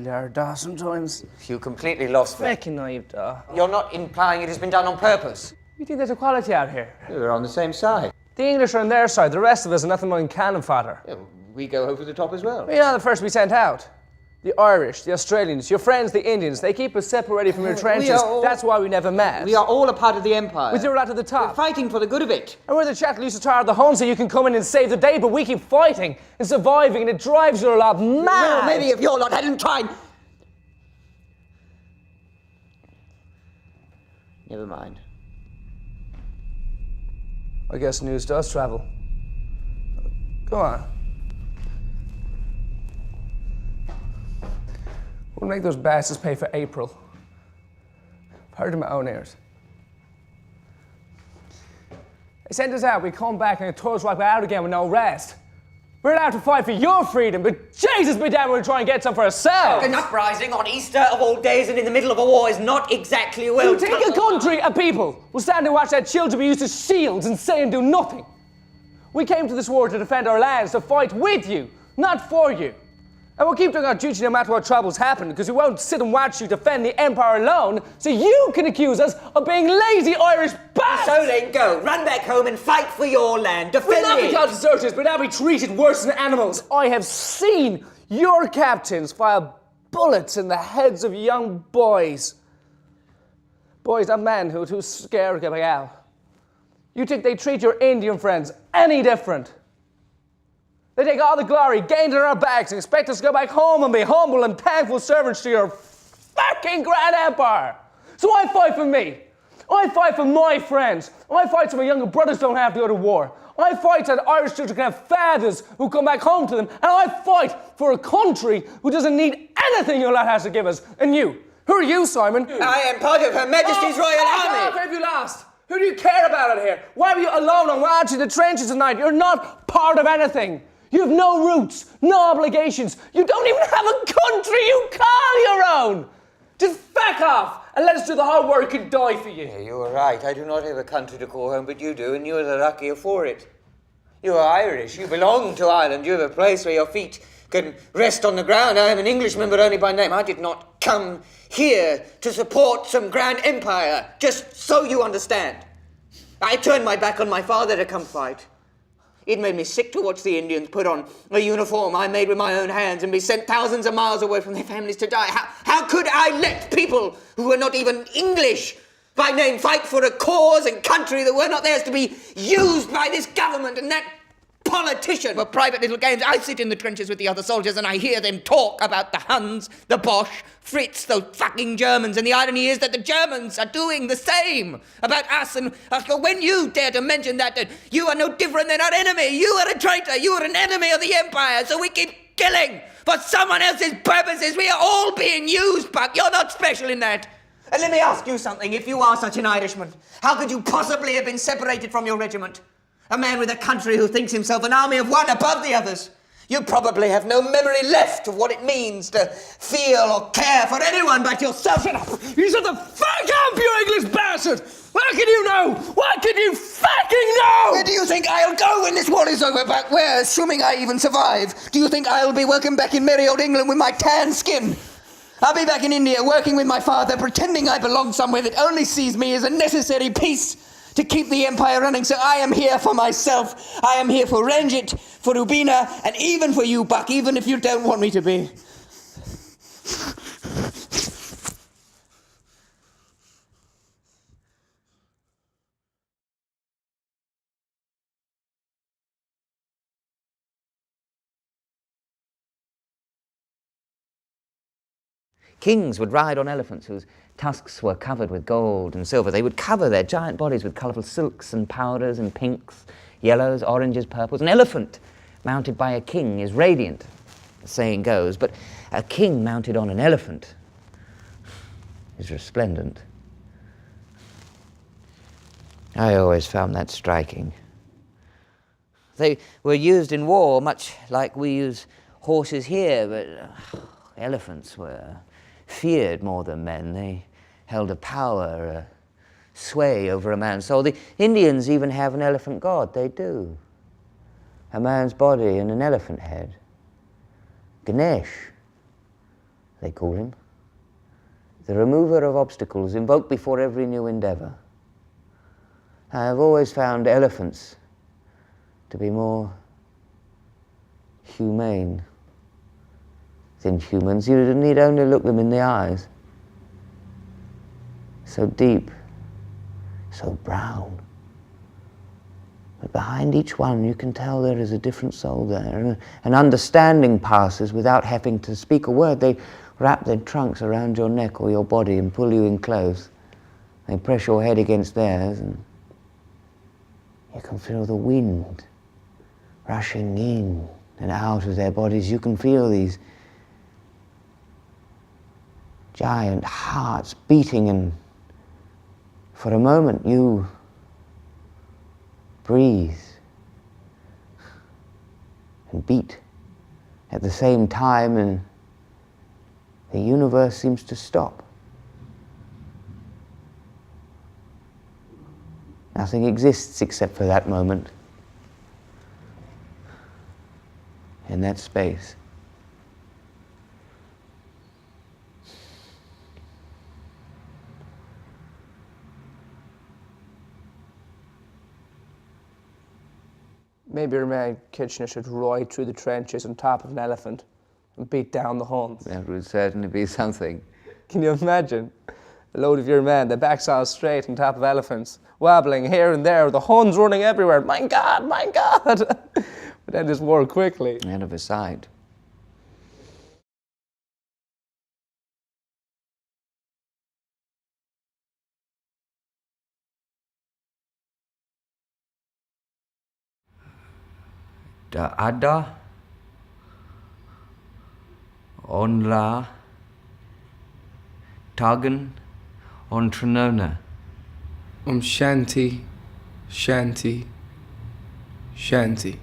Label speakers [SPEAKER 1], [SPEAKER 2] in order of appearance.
[SPEAKER 1] really are, da, sometimes.
[SPEAKER 2] You completely lost me.
[SPEAKER 1] Fucking naive, da.
[SPEAKER 2] You're not implying it has been done on purpose.
[SPEAKER 1] You think there's equality out here?
[SPEAKER 2] We're on the same side.
[SPEAKER 1] The English are on their side, the rest of us are nothing more than cannon fodder.
[SPEAKER 2] Yeah, we go over the top as well.
[SPEAKER 1] We're not the first to be sent out. The Irish, the Australians, your friends, the Indians, they keep us separated from your trenches. That's why we never met.
[SPEAKER 2] We are all a part of the empire.
[SPEAKER 1] With your lot at the top.
[SPEAKER 2] We're fighting for the good of it.
[SPEAKER 1] And we're the chat who used to tire the home so you can come in and save the day, but we keep fighting and surviving, and it drives your lot mad.
[SPEAKER 2] Well, maybe if your lot hadn't tried. Never mind.
[SPEAKER 1] I guess news does travel. Go on. We'll make those bastards pay for April. Heard in my own ears. They sent us out, we come back and it tore us right back out again with no rest. We're allowed to fight for your freedom, but Jesus be damned, we'll try and get some for ourselves.
[SPEAKER 2] An uprising on Easter of all days and in the middle of a war is not exactly well.
[SPEAKER 1] You think a country, a people, will stand and watch their children be used as shields and say and do nothing? We came to this war to defend our lands, to fight with you, not for you. And we'll keep doing our duty no matter what troubles happen, because we won't sit and watch you defend the empire alone, so you can accuse us of being lazy Irish bastards!
[SPEAKER 2] So then go, run back home and fight for your land, defend
[SPEAKER 1] We'll not
[SPEAKER 2] it!
[SPEAKER 1] be called deserters, but now be treated worse than animals. I have seen your captains fire bullets in the heads of young boys. Boys, not men who are too scared to get back out. You think they treat your Indian friends any different? They take all the glory gained in our backs and expect us to go back home and be humble and thankful servants to your fucking grand empire. So I fight for me. I fight for my friends. I fight so my younger brothers don't have to go to war. I fight so that Irish children can have fathers who come back home to them. And I fight for a country who doesn't need anything your lot has to give us. And you, who are you, Simon?
[SPEAKER 2] I am part of Her Majesty's Royal Army.
[SPEAKER 1] Where have you lost? Who do you care about it here? Why were you alone on watch in the trenches tonight? You're not part of anything. You have no roots, no obligations. You don't even have a country you call your own. Just back off and let us do the hard work and die for you.
[SPEAKER 2] Yeah, you are right. I do not have a country to call home, but you do, and you are the luckier for it. You are Irish. You belong to Ireland. You have a place where your feet can rest on the ground. I am an Englishman, but only by name. I did not come here to support some grand empire, just so you understand. I turned my back on my father to come fight. It made me sick to watch the Indians put on a uniform I made with my own hands and be sent thousands of miles away from their families to die. How could I let people who were not even English by name fight for a cause and country that were not theirs to be used by this government and that politician for private little games? I sit in the trenches with the other soldiers and I hear them talk about the Huns, the Bosch, Fritz, those fucking Germans, and the irony is that the Germans are doing the same about us, and when you dare to mention that you are no different than our enemy, you are a traitor, you are an enemy of the empire, so we keep killing for someone else's purposes. We are all being used, Buck. You're not special in that. And let me ask you something. If you are such an Irishman, how could you possibly have been separated from your regiment? A man with a country who thinks himself an army of one above the others. You probably have no memory left of what it means to feel or care for anyone but yourself.
[SPEAKER 1] Shut up! You shut the fuck up, you English bastard! What can you know? What can you fucking know?
[SPEAKER 2] Where do you think I'll go when this war is over, Buck? Where, assuming I even survive, do you think I'll be welcome back in merry old England with my tan skin? I'll be back in India working with my father, pretending I belong somewhere that only sees me as a necessary piece to keep the empire running. So I am here for myself. I am here for Ranjit, for Rubina, and even for you, Buck, even if you don't want me to be. Kings would ride on elephants whose tusks were covered with gold and silver. They would cover their giant bodies with colourful silks and powders and pinks, yellows, oranges, purples. An elephant mounted by a king is radiant, the saying goes, but a king mounted on an elephant is resplendent. I always found that striking. They were used in war much like we use horses here, but elephants were feared more than men. They held a power, a sway over a man's soul. The Indians even have an elephant god. They do. A man's body and an elephant head. Ganesh. they call him. The remover of obstacles invoked before every new endeavour. I have always found elephants to be more humane than humans. You need only look them in the eyes. So deep, so brown. But behind each one you can tell there is a different soul there. An understanding passes without having to speak a word. They wrap their trunks around your neck or your body and pull you in close. They press your head against theirs, and you can feel the wind rushing in and out of their bodies. You can feel these giant hearts beating, and for a moment you breathe and beat at the same time, and the universe seems to stop. Nothing exists except for that moment, in that space.
[SPEAKER 1] Maybe your man Kitchener should ride through the trenches on top of an elephant and beat down the Huns.
[SPEAKER 2] That would certainly be something.
[SPEAKER 1] Can you imagine? A load of your men, their backs all straight on top of elephants, wobbling here and there, the Huns running everywhere. My God, my God! But then just more quickly.
[SPEAKER 2] Out of his sight. Da ada onla tagen on Trinona.
[SPEAKER 3] Shanti, Shanti, Shanti.